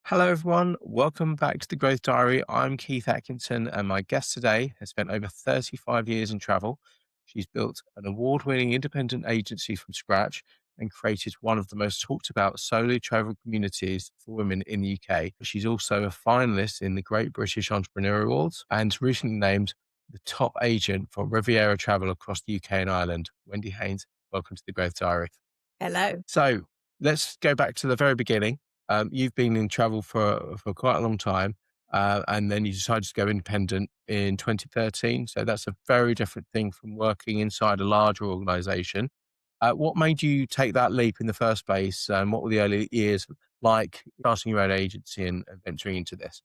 Hello, everyone. Welcome back to the Growth Diary. I'm Keith Atkinson, and my guest today has spent over 35 years in travel. She's built an award winning independent agency from scratch and created one of the most talked about solo travel communities for women in the UK. She's also a finalist in the Great British Entrepreneur Awards and recently named the top agent for Riviera Travel across the UK and Ireland. Wendy Haines, welcome to the Growth Diary. Hello. So let's go back to the very beginning. You've been in travel for quite a long time, and then you decided to go independent in 2013. So that's a very different thing from working inside a larger organization. What made you take that leap in the first place? What were the early years like starting your own agency and venturing into this?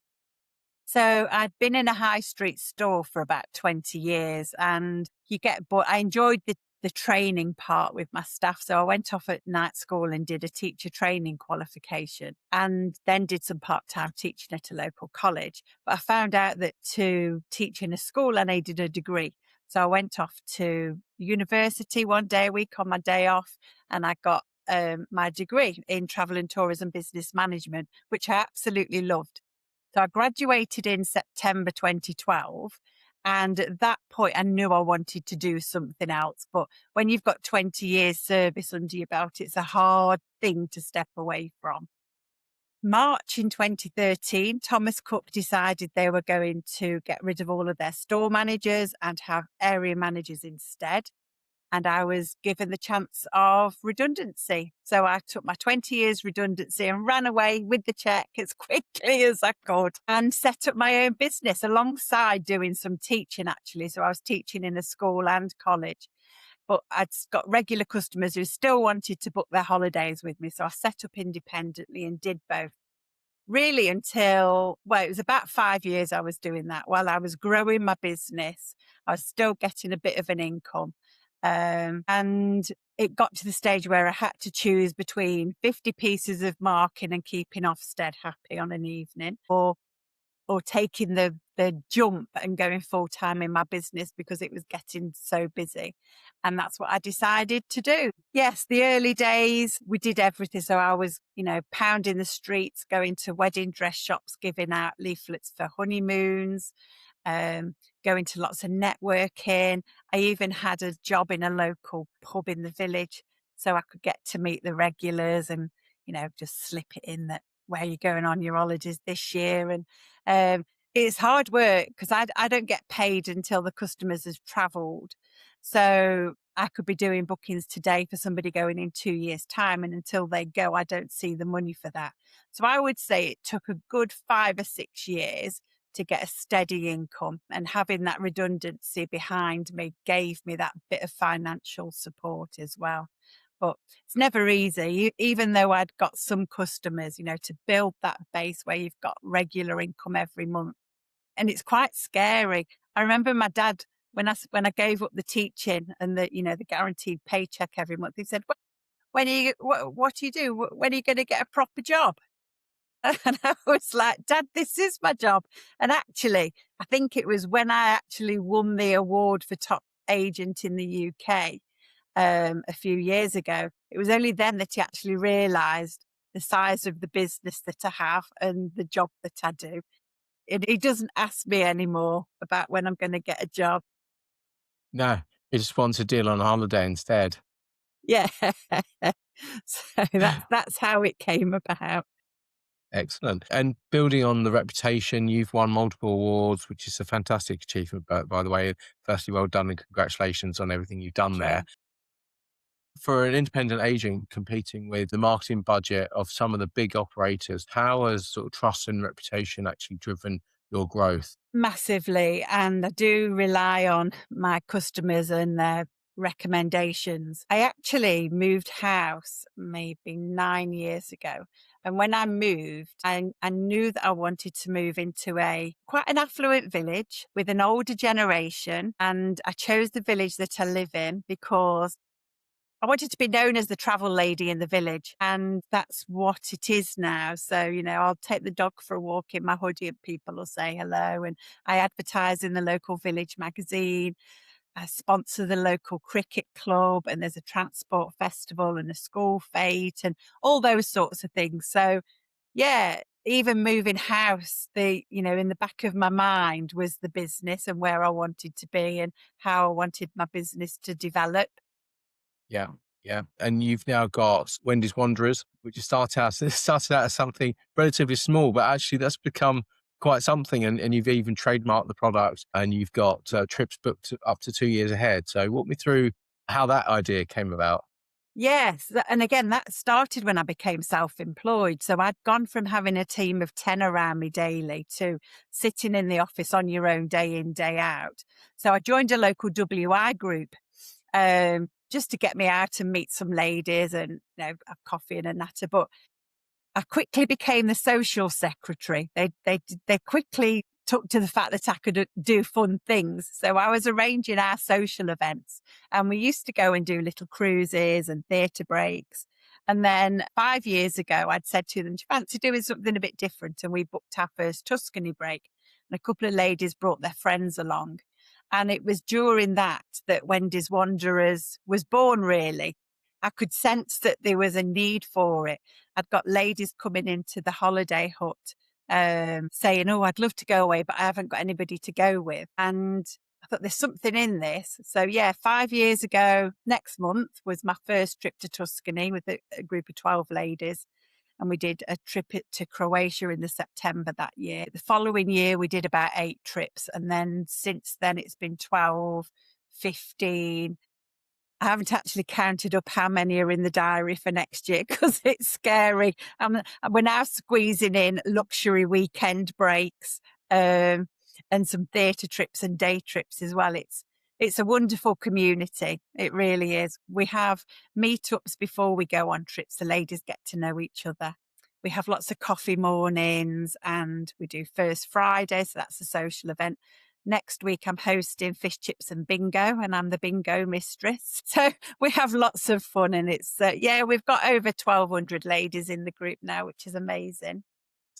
So I'd been in a high street store for about 20 years and you get bored. I enjoyed the training part with my staff. So I went off at night school and did a teacher training qualification and then did some part-time teaching at a local college. But I found out that to teach in a school, I needed a degree. So I went off to university one day a week on my day off and I got my degree in travel and tourism business management, which I absolutely loved. So I graduated in September 2012. And at that point, I knew I wanted to do something else. But when you've got 20 years service under your belt, it's a hard thing to step away from. March in 2013, Thomas Cook decided they were going to get rid of all of their store managers and have area managers instead, and I was given the chance of redundancy. So I took my 20 years redundancy and ran away with the check as quickly as I could and set up my own business alongside doing some teaching actually. So I was teaching in a school and college, but got regular customers who still wanted to book their holidays with me. So I set up independently and did both. Really until, well, it was about 5 years I was doing that while I was growing my business. I was still getting a bit of an income. And it got to the stage where I had to choose between 50 pieces of marking and keeping Ofsted happy on an evening or taking the jump and going full time in my business because it was getting so busy. And that's what I decided to do. Yes, the early days, we did everything. So I was, pounding the streets, going to wedding dress shops, giving out leaflets for honeymoons, um, going to lots of networking. I even had a job in a local pub in the village so I could get to meet the regulars and, just slip it in that where you're going on your holidays this year. And it's hard work because I don't get paid until the customers have travelled. So I could be doing bookings today for somebody going in 2 years' time. And until they go, I don't see the money for that. So I would say it took a good 5 or 6 years to get a steady income, and having that redundancy behind me gave me that bit of financial support as well. But it's never easy, even though I'd got some customers, to build that base where you've got regular income every month. And it's quite scary. I remember my dad, when I gave up the teaching and the guaranteed paycheck every month, he said, when are you, what do you do? When are you going to get a proper job? And I was like, Dad, this is my job. And actually, I think it was when I actually won the award for top agent in the UK a few years ago. It was only then that he actually realised the size of the business that I have and the job that I do. And he doesn't ask me anymore about when I'm going to get a job. No, you just want a deal on a holiday instead. Yeah. So that's how it came about. Excellent. And building on the reputation, you've won multiple awards, which is a fantastic achievement, by the way. Firstly, well done and congratulations on everything you've done Thank there. you. For an independent agent competing with the marketing budget of some of the big operators, how has sort of trust and reputation actually driven your growth? Massively, and I do rely on my customers and their recommendations. I actually moved house maybe 9 years ago. And when I moved, I knew that I wanted to move into a quite an affluent village with an older generation. And I chose the village that I live in because I wanted to be known as the travel lady in the village, and that's what it is now. So, I'll take the dog for a walk in my hoodie and people will say hello. And I advertise in the local village magazine. I sponsor the local cricket club, and there's a transport festival and a school fete and all those sorts of things. So, yeah, even moving house, in the back of my mind was the business and where I wanted to be and how I wanted my business to develop. Yeah, yeah. And you've now got Wendy's Wanderers, which you started out as something relatively small, but actually that's become quite something. And you've even trademarked the product, and you've got trips booked up to 2 years ahead. So walk me through how that idea came about. Yes, and again, that started when I became self-employed. So I'd gone from having a team of 10 around me daily to sitting in the office on your own day in, day out. So I joined a local WI group, just to get me out and meet some ladies and, have coffee and a natter. But I quickly became the social secretary. They quickly took to the fact that I could do fun things. So I was arranging our social events, and we used to go and do little cruises and theatre breaks. And then 5 years ago, I'd said to them, "Do you fancy doing something a bit different?" And we booked our first Tuscany break, and a couple of ladies brought their friends along. And it was during that Wendy's Wanderers was born, really. I could sense that there was a need for it. I'd got ladies coming into the holiday hut, saying, "Oh, I'd love to go away, but I haven't got anybody to go with." And I thought there's something in this. So yeah, 5 years ago, next month was my first trip to Tuscany with a group of 12 ladies. And we did a trip to Croatia in the September that year. The following year, we did about 8 trips. And then since then, it's been 12, 15. I haven't actually counted up how many are in the diary for next year because it's scary. We're now squeezing in luxury weekend breaks, and some theatre trips and day trips as well. It's a wonderful community. It really is. We have meetups before we go on trips. The ladies get to know each other. We have lots of coffee mornings and we do First Friday. So that's a social event. Next week, I'm hosting Fish Chips and Bingo, and I'm the bingo mistress. So we have lots of fun, and yeah, we've got over 1,200 ladies in the group now, which is amazing.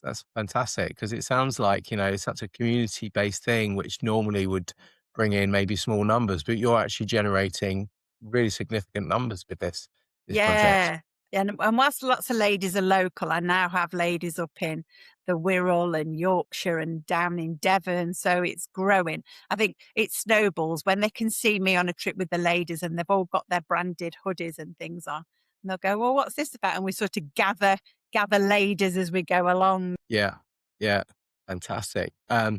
That's fantastic because it sounds like, it's such a community-based thing, which normally would bring in maybe small numbers, but you're actually generating really significant numbers with this project. Yeah. And whilst lots of ladies are local, I now have ladies up in the Wirral and Yorkshire and down in Devon. So it's growing. I think it snowballs when they can see me on a trip with the ladies and they've all got their branded hoodies and things on. And they'll go, "Well, what's this about?" And we sort of gather ladies as we go along. Yeah. Yeah. Fantastic.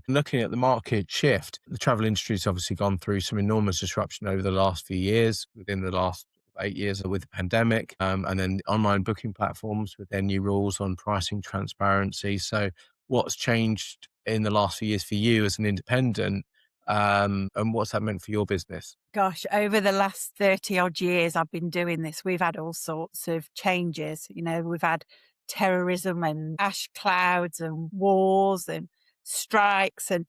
Looking at the market shift, the travel industry has obviously gone through some enormous disruption over the last few years, within the last 8 years with the pandemic, and then online booking platforms with their new rules on pricing transparency. So, what's changed in the last few years for you as an independent, and what's that meant for your business? Gosh, over the last 30 odd years I've been doing this, we've had all sorts of changes. We've had terrorism and ash clouds and wars and strikes. And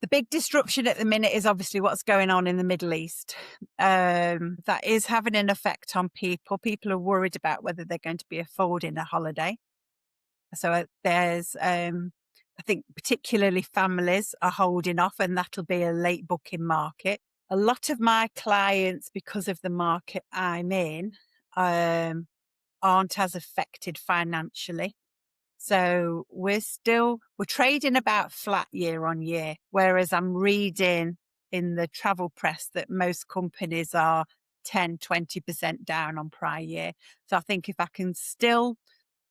the big disruption at the minute is obviously what's going on in the Middle East. That is having an effect on people. People are worried about whether they're going to be affording a holiday. So I think particularly families are holding off, and that'll be a late booking market. A lot of my clients, because of the market I'm in, aren't as affected financially. So we're trading about flat year on year, whereas I'm reading in the travel press that most companies are 10, 20% down on prior year. So I think if I can still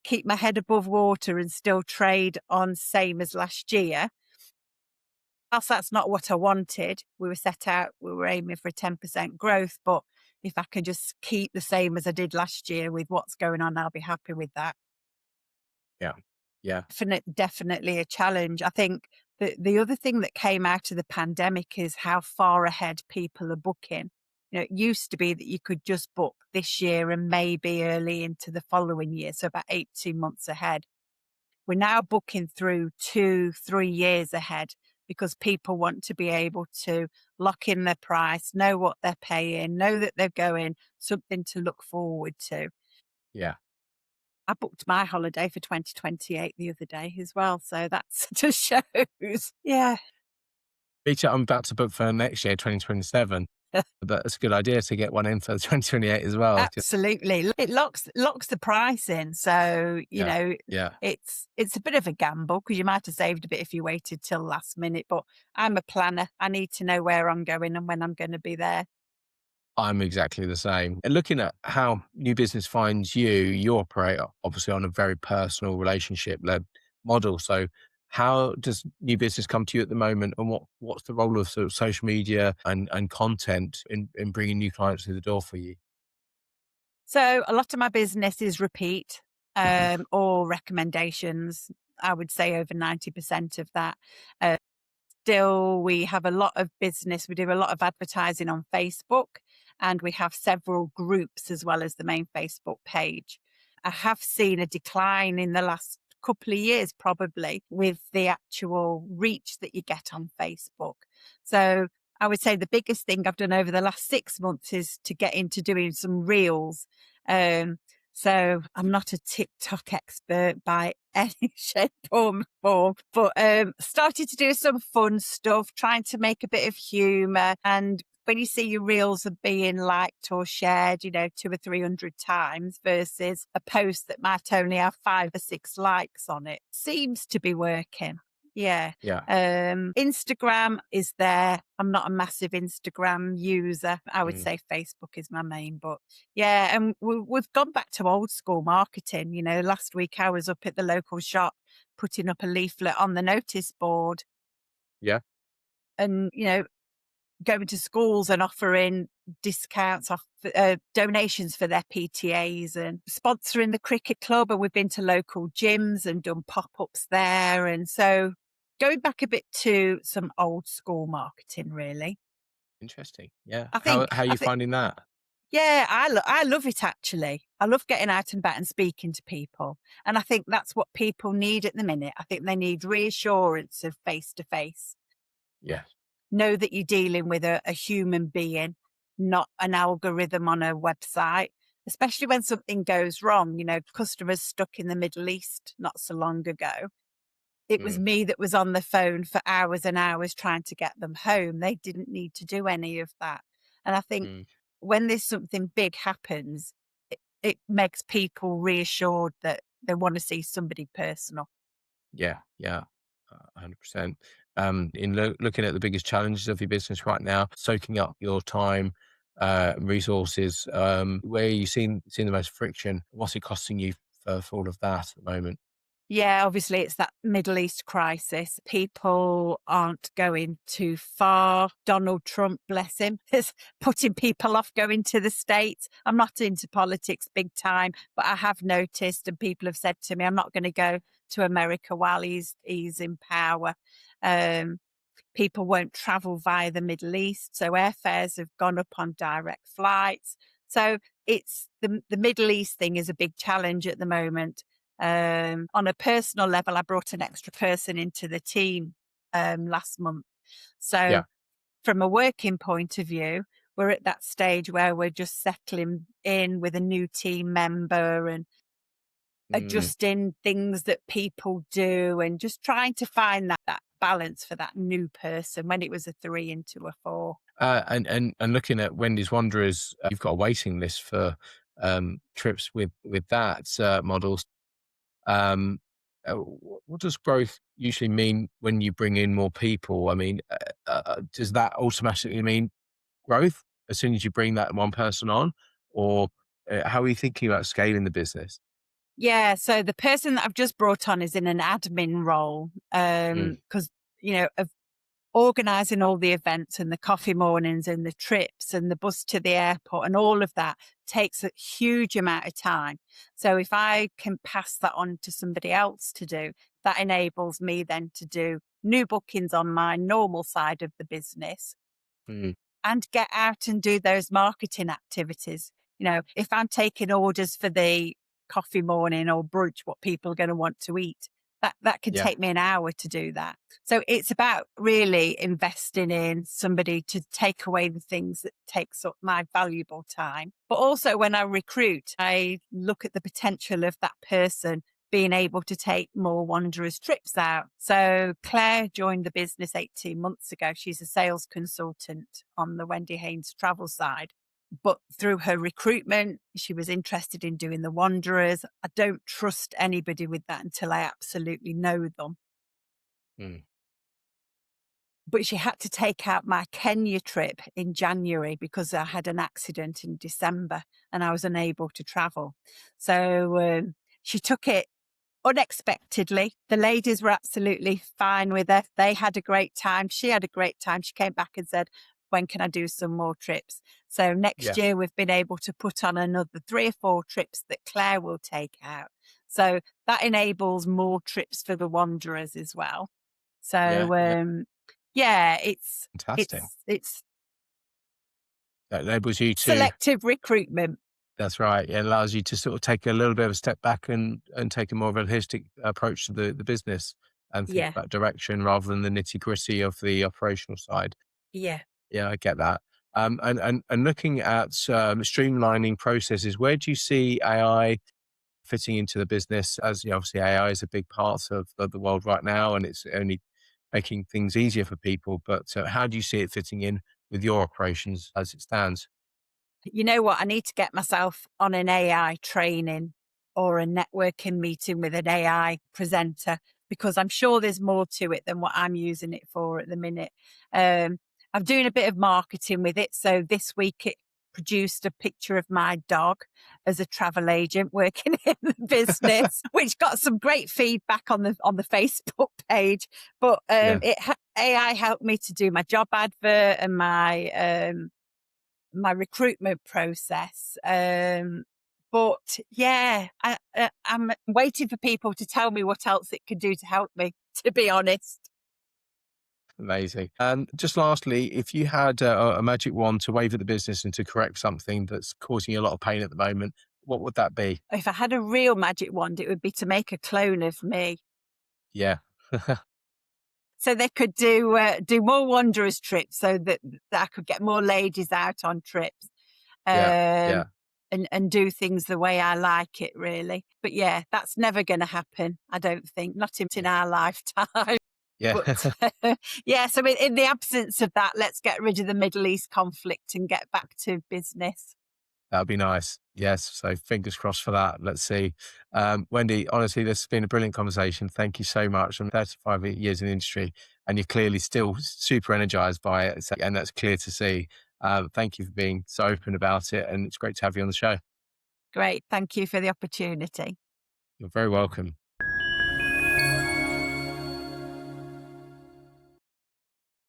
keep my head above water and still trade on same as last year, whilst that's not what I wanted, we were aiming for a 10% growth, but if I can just keep the same as I did last year with what's going on, I'll be happy with that. Yeah. Yeah. Definitely a challenge. I think the other thing that came out of the pandemic is how far ahead people are booking. It used to be that you could just book this year and maybe early into the following year, so about 18 months ahead. We're now booking through 2, 3 years ahead because people want to be able to lock in their price, know what they're paying, know that they're going, something to look forward to. Yeah. I booked my holiday for 2028 the other day as well, so that's just shows. Yeah. Me too. I'm about to book for next year, 2027. But it's a good idea to get one in for 2028 as well. Absolutely. It locks the price in. So, Yeah, yeah. it's a bit of a gamble because you might have saved a bit if you waited till last minute, but I'm a planner. I need to know where I'm going and when I'm going to be there. I'm exactly the same. And looking at how new business finds you, you operate obviously on a very personal relationship led model. So how does new business come to you at the moment, and what's the role of sort of social media and content in bringing new clients through the door for you? So a lot of my business is repeat, or recommendations. I would say over 90% of that. Uh, Still, we have a lot of business. We do a lot of advertising on Facebook, and we have several groups as well as the main Facebook page. I have seen a decline in the last couple of years, probably with the actual reach that you get on Facebook. So I would say the biggest thing I've done over the last 6 months is to get into doing some reels. Um, so I'm not a TikTok expert by any shape or form, but started to do some fun stuff, trying to make a bit of humour. And when you see your reels are being liked or shared, 200 or 300 times versus a post that might only have 5 or 6 likes on it, seems to be working. Yeah. Yeah. Instagram is there. I'm not a massive Instagram user. I would Mm. say Facebook is my main, but yeah, and we've gone back to old school marketing. Last week I was up at the local shop putting up a leaflet on the notice board Yeah. and, going to schools and offering discounts off donations for their PTAs and sponsoring the cricket club. And we've been to local gyms and done pop-ups there. And so going back a bit to some old school marketing, really. Interesting. Yeah. I How think, are I you think, finding that? yeah, I love it actually. I love getting out and about and speaking to people. And I think that's what people need at the minute. I think they need reassurance of face to face. Yeah. Know that you're dealing with a human being, not an algorithm on a website, especially when something goes wrong. Customers stuck in the Middle East not so long ago. It was Mm. me that was on the phone for hours and hours trying to get them home. They didn't need to do any of that. And I think Mm. when there's something big happens, it makes people reassured that they want to see somebody personal. Yeah. Yeah. 100%. In looking at the biggest challenges of your business right now, soaking up your time, resources, where are you seeing the most friction? What's it costing you for all of that at the moment? Yeah, obviously it's that Middle East crisis. People aren't going too far. Donald Trump, bless him, is putting people off going to the States. I'm not into politics big time, but I have noticed and people have said to me, I'm not going to go to America while he's in power. Um, People won't travel via the Middle East. So airfares have gone up on direct flights. So it's the Middle East thing is a big challenge at the moment. On a personal level, I brought an extra person into the team last month. So Yeah. from a working point of view, we're at that stage where we're just settling in with a new team member and Mm. adjusting things that people do and just trying to find that balance for that new person when it was a 3 into a 4. And looking at Wendy's Wanderers, you've got a waiting list for trips with that models. What does growth usually mean when you bring in more people? I mean, does that automatically mean growth as soon as you bring that one person on, or how are you thinking about scaling the business? Yeah, so the person that I've just brought on is in an admin role, Mm. because of organising all the events and the coffee mornings and the trips and the bus to the airport and all of that takes a huge amount of time. So if I can pass that on to somebody else to do, that enables me then to do new bookings on my normal side of the business Mm. and get out and do those marketing activities. If I'm taking orders for the coffee morning or brunch, what people are going to want to eat, that can Yeah. take me an hour to do that. So it's about really investing in somebody to take away the things that takes up my valuable time. But also when I recruit, I look at the potential of that person being able to take more Wanderers trips out. So Claire joined the business 18 months ago. She's a sales consultant on the Wendy Haines travel side. But through her recruitment, she was interested in doing the Wanderers. I don't trust anybody with that until I absolutely know them. Mm. But she had to take out my Kenya trip in January because I had an accident in December and I was unable to travel. So she took it unexpectedly. The ladies were absolutely fine with her. They had a great time. She had a great time. She came back and said, when can I do some more trips? So next Yeah. year we've been able to put on another 3 or 4 trips that Claire will take out. So that enables more trips for the Wanderers as well. Yeah. So Yeah. yeah, it's Fantastic. it's it's That enables you to. selective recruitment. That's right. It allows you to sort of take a little bit of a step back and take a more of a holistic approach to the business and think Yeah, about direction rather than the nitty-gritty of the operational side. yeah. Yeah, I get that. And looking at streamlining processes, where do you see AI fitting into the business? As you know, obviously, AI is a big part of the world right now, and it's only making things easier for people. But how do you see it fitting in with your operations as it stands? You know what? I need to get myself on an AI training or a networking meeting with an AI presenter because I'm sure there's more to it than what I'm using it for at the minute. Um, I'm doing a bit of marketing with it. So this week it produced a picture of my dog as a travel agent working in the business, which got some great feedback on the Facebook page. But Yeah, AI helped me to do my job advert and my recruitment process. But yeah, I'm waiting for people to tell me what else it can do to help me, to be honest. amazing. And just lastly, if you had a magic wand to wave at the business and to correct something that's causing you a lot of pain at the moment, what would that be? If I had a real magic wand, it would be to make a clone of me. Yeah, So they could do more Wanderers trips so that I could get more ladies out on trips. yeah, Um, yeah, and do things the way I like it, really. But yeah, that's never going to happen, I don't think, not in our lifetime. yeah. But yeah, so in the absence of that, let's get rid of the Middle East conflict and get back to business. That'd be nice. Yes. So fingers crossed for that. Let's see. Wendy, honestly, this has been a brilliant conversation. Thank you so much. I'm 35 years in the industry and you're clearly still super energized by it. And that's clear to see. Thank you for being so open about it. And it's great to have you on the show. Great. Thank you for the opportunity. You're very welcome.